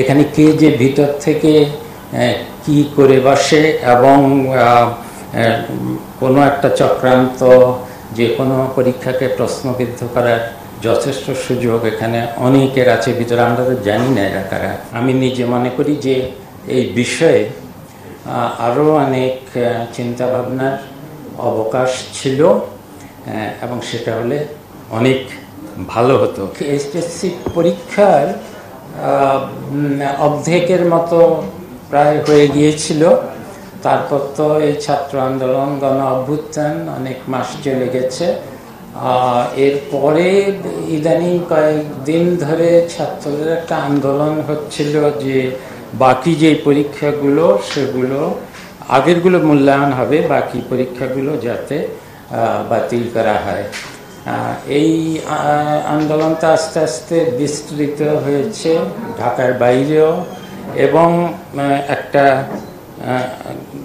এখানে কে যে ভিতর থেকে কি করে বসে এবং কোনো একটা চক্রান্ত যে কোনো পরীক্ষাকে প্রশ্নবিদ্ধ করার যথেষ্ট সুযোগ এখানে অনেকের আছে ভিতরে, আমরা তো জানি না এরা কারা। আমি নিজে মনে করি যে এই বিষয়ে আরও অনেক চিন্তা ভাবনার অবকাশ ছিল এবং সেটা হলে অনেক ভালো হতো। এইচএসসি পরীক্ষার অর্ধেকের মতো প্রায় হয়ে গিয়েছিল। তারপর তো এই ছাত্র আন্দোলন, গণ অভ্যুত্থান, অনেক মাস চলে গেছে। এরপরে ইদানিং কয়েকদিন ধরে ছাত্রদের একটা আন্দোলন হচ্ছিল যে বাকি যে পরীক্ষাগুলো সেগুলো আগেরগুলো মূল্যায়ন হবে, বাকি পরীক্ষাগুলো যাতে বাতিল করা হয়। এই আন্দোলনটা আস্তে আস্তে বিস্তৃত হয়েছে ঢাকার বাইরেও, এবং একটা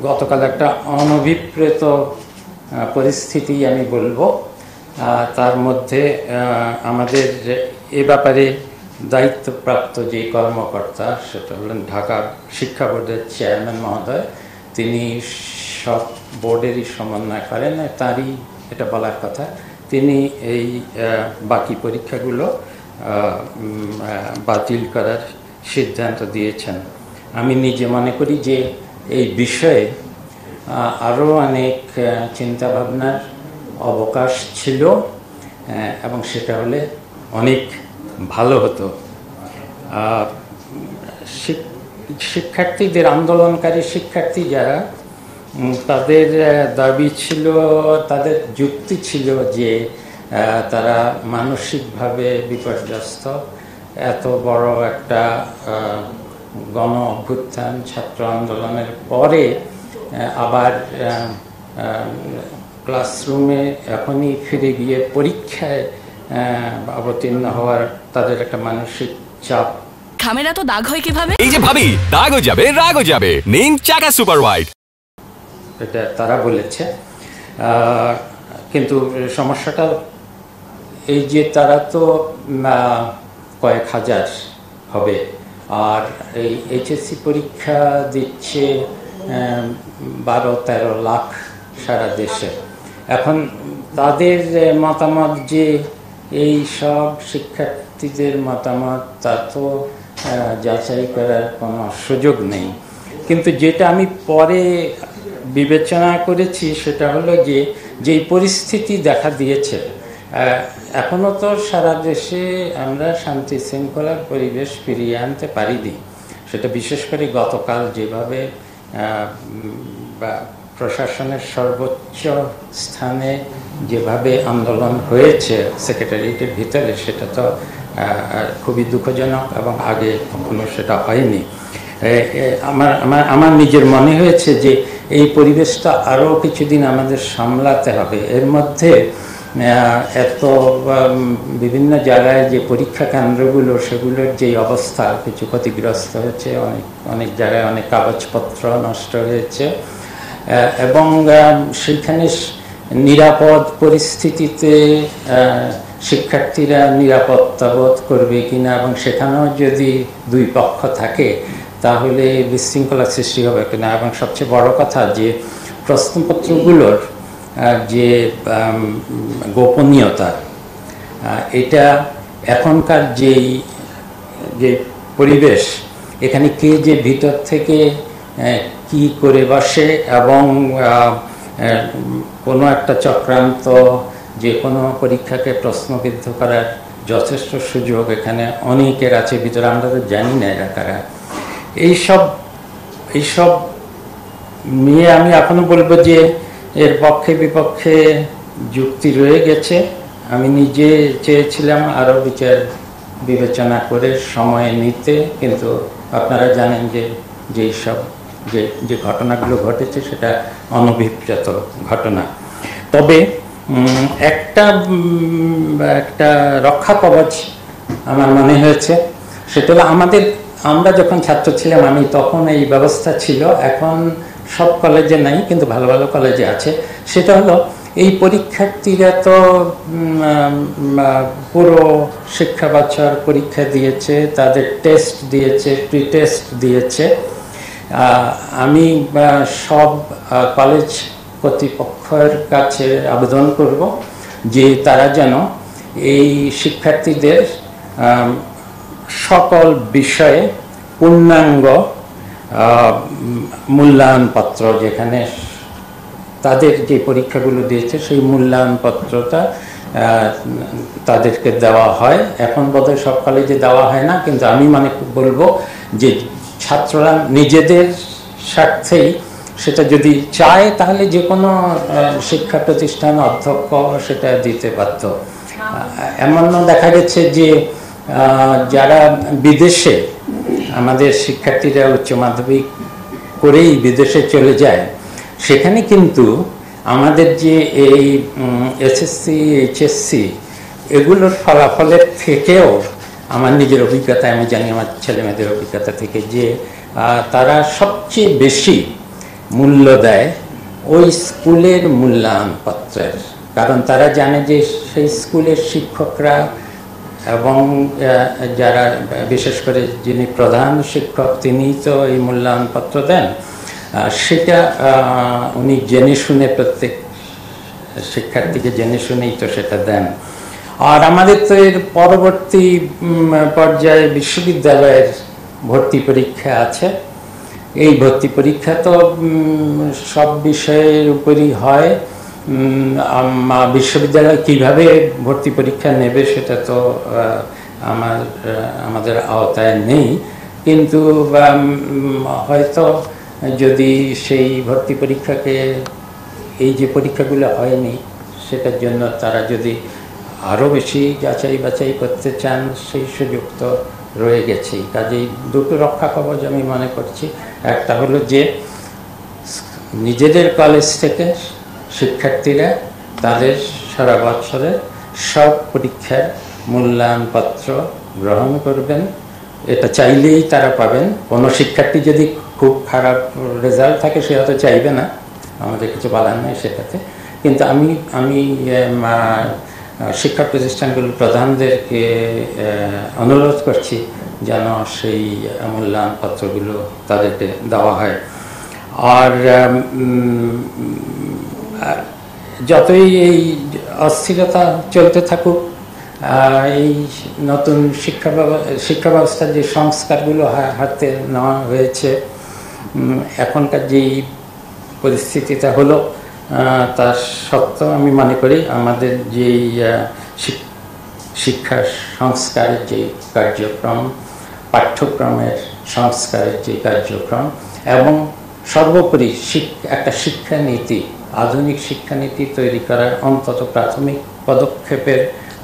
গতকাল একটা অনভিপ্রেত পরিস্থিতি আমি বলবো। তার মধ্যে আমাদের এ ব্যাপারে দায়িত্বপ্রাপ্ত যে কর্মকর্তা, সেটা হলেন ঢাকা শিক্ষা বোর্ডের চেয়ারম্যান মহোদয়। তিনি সব বোর্ডেরই সমন্বয় করেন, তারই এটা বলার কথা। তিনি এই বাকি পরীক্ষাগুলো বাতিল করার সিদ্ধান্ত দিয়েছেন। আমি নিজে মনে করি যে এই বিষয়ে আরও অনেক চিন্তা ভাবনার অবকাশ ছিল এবং সেটা হলে অনেক ভালো হতো। শিক্ষার্থীদের, আন্দোলনকারী শিক্ষার্থী যারা, তাদের দাবি ছিল, তাদের যুক্তি ছিল যে তারা মানসিকভাবে বিপর্যস্ত। এত বড় একটা গণ অভ্যুত্থান, ছাত্র আন্দোলনের পরে আবার ক্লাসরুমে এখনই ফিরে গিয়ে পরীক্ষায় অবতীর্ণ হওয়ার তাদের একটা মানসিক চাপ। খামেরা তো দাগ হয় কিভাবে? এই যে ভাবি, দাগও যাবে রাগও যাবে, নিন চাকা সুপার হোয়াইট। এটা তারা বলেছে, কিন্তু সমস্যাটা এই যে তারা তো কয়েক হাজার হবে, আর এই এইচএসসি পরীক্ষা দিচ্ছে 12-13 লাখ সারা দেশে। এখন তাদের মতামত যে এই সব শিক্ষার্থীদের মতামত, তা তো যাচাই করার কোনো সুযোগ নেই। কিন্তু যেটা আমি পরে বিবেচনা করেছি সেটা হলো যে যেই পরিস্থিতি দেখা দিয়েছে, এখনও তো সারা দেশে আমরা শান্তি শৃঙ্খলার পরিবেশ ফিরিয়ে আনতে পারিনি। সেটা বিশেষ করে গতকাল যেভাবে প্রশাসনের সর্বোচ্চ স্থানে যেভাবে আন্দোলন হয়েছে সেক্রেটারিয়েটের ভিতরে, সেটা তো খুবই দুঃখজনক এবং আগে কখনো সেটা হয়নি। আমার নিজের মনে হয়েছে যে এই পরিবেশটা আরও কিছুদিন আমাদের সামলাতে হবে। এর মধ্যে এত বিভিন্ন জায়গায় যে পরীক্ষা কেন্দ্রগুলো, সেগুলোর যে অবস্থা, কিছু ক্ষতিগ্রস্ত হয়েছে, অনেক জায়গায় অনেক কাগজপত্র নষ্ট হয়েছে, এবং সেইখানে নিরাপদ পরিস্থিতিতে শিক্ষার্থীরা নিরাপত্তা বোধ করবে কিনা, এবং সেখানেও যদি দুই পক্ষ থাকে তাহলে বিশৃঙ্খলা সৃষ্টি হবে কিনা। এবং সবচেয়ে বড় কথা যে প্রশ্নপত্রগুলোর যে গোপনীয়তা, এটা এখনকার যে পরিবেশ, এখানে কে যে ভিতর থেকে কি করে বসে এবং কোনো একটা চক্রান্ত যে কোনো পরীক্ষাকে প্রশ্নবিদ্ধ করার যথেষ্ট সুযোগ এখানে অনেকের আছে ভিতরে, আমরা তো জানি না এরা কারা। এইসব নিয়ে আমি এখনো বলবো যে এর পক্ষে বিপক্ষে যুক্তি রয়ে গেছে। আমি নিজে চেয়েছিলাম আরও বিচার বিবেচনা করে সময় নিতে, কিন্তু আপনারা জানেন যে যে ঘটনাগুলো ঘটেছে সেটা অনভিপ্রেত ঘটনা। তবে একটা রক্ষা কবচ আমার মনে হয়েছে, সেটা হলো আমরা যখন ছাত্র ছিলাম, আমি তখন এই ব্যবস্থা ছিল, এখন সব কলেজে নাই কিন্তু ভালো ভালো কলেজে আছে। সেটা হলো এই পরীক্ষার্থীরা তো পুরো শিক্ষা বছর পরীক্ষা দিয়েছে, তাদের টেস্ট দিয়েছে, প্রি টেস্ট দিয়েছে। আমি সব কলেজ কর্তৃপক্ষের কাছে আবেদন করব যে তারা যেন এই শিক্ষার্থীদের সকল বিষয়ে পূর্ণাঙ্গ মূল্যায়নপত্র, যেখানে তাদের যে পরীক্ষাগুলো দিয়েছে সেই মূল্যায়নপত্রটা তাদেরকে দেওয়া হয়। এখন বোধহয় সব কলেজে দেওয়া হয় না, কিন্তু আমি বলবো যে ছাত্ররা নিজেদের স্বার্থেই সেটা যদি চায় তাহলে যে কোনো শিক্ষা প্রতিষ্ঠান অধ্যক্ষ সেটা দিতে পারত। এমনও দেখা গেছে যে যারা বিদেশে, আমাদের শিক্ষার্থীরা উচ্চ মাধ্যমিক করেই বিদেশে চলে যায়, সেখানে কিন্তু আমাদের যে এই এসএসসি এইচএসসি এগুলোর ফলাফলের থেকেও আমার নিজের অভিজ্ঞতায়, আমি জানি আমার ছেলেমেয়েদের অভিজ্ঞতা থেকে, যে তারা সবচেয়ে বেশি মূল্য দেয় ওই স্কুলের মূল্যায়নপত্রের। কারণ তারা জানে যে সেই স্কুলের শিক্ষকরা এবং যারা, বিশেষ করে যিনি প্রধান শিক্ষক, তিনিই তো এই মূল্যায়নপত্র দেন। সেটা উনি জেনে শুনে, প্রত্যেক শিক্ষার্থীকে জেনে শুনেই তো সেটা দেন। আর আমাদের তো এর পরবর্তী পর্যায়ে বিশ্ববিদ্যালয়ের ভর্তি পরীক্ষা আছে। এই ভর্তি পরীক্ষা তো সব বিষয়ের উপরই হয়। বিশ্ববিদ্যালয় কিভাবে ভর্তি পরীক্ষা নেবে সেটা তো আমাদের আওতায় নেই, কিন্তু হয়তো যদি সেই ভর্তি পরীক্ষাকে, এই যে পরীক্ষাগুলো হয়নি সেটার জন্য তারা যদি আরও বেশি যাচাই বাছাই করতে চান, সেই সুযোগ তো রয়ে গেছে। কাজেই দুটো রক্ষা কবচ আমি মনে করছি। একটা হলো যে নিজেদের কলেজ থেকে শিক্ষার্থীরা তাদের সারা বছরের সব পরীক্ষার মূল্যায়নপত্র গ্রহণ করবেন, এটা চাইলেই তারা পাবেন। কোনো শিক্ষার্থী যদি খুব খারাপ রেজাল্ট থাকে সে হয়তো চাইবে না, আমাদের কিছু বলার নেই সেটাতে। কিন্তু আমি শিক্ষা প্রতিষ্ঠানগুলোর প্রধানদেরকে অনুরোধ করছি যেন সেই মূল্যায়নপত্রগুলো তাদেরকে দেওয়া হয়। আর যতই এই অস্থিরতা চলতে থাকুক, এই নতুন শিক্ষা ব্যবস্থার যে সংস্কারগুলো হাতে নেওয়া হয়েছে, এখনকার যেই পরিস্থিতিটা হলো, তার সত্ত্বেও আমি মনে করি আমাদের যেই শিক্ষা সংস্কারের যে কার্যক্রম, পাঠ্যক্রমের সংস্কারের যে কার্যক্রম, এবং সর্বোপরি একটা শিক্ষানীতি, আধুনিক শিক্ষানীতি তৈরি করার অন্তত প্রাথমিক পদক্ষেপের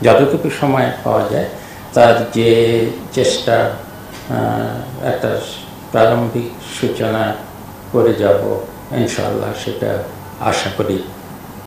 যতটুকু সময় পাওয়া যায় তার যে চেষ্টা, একটা প্রারম্ভিক সূচনা করে যাব ইনশাআল্লাহ, সেটা আশা করি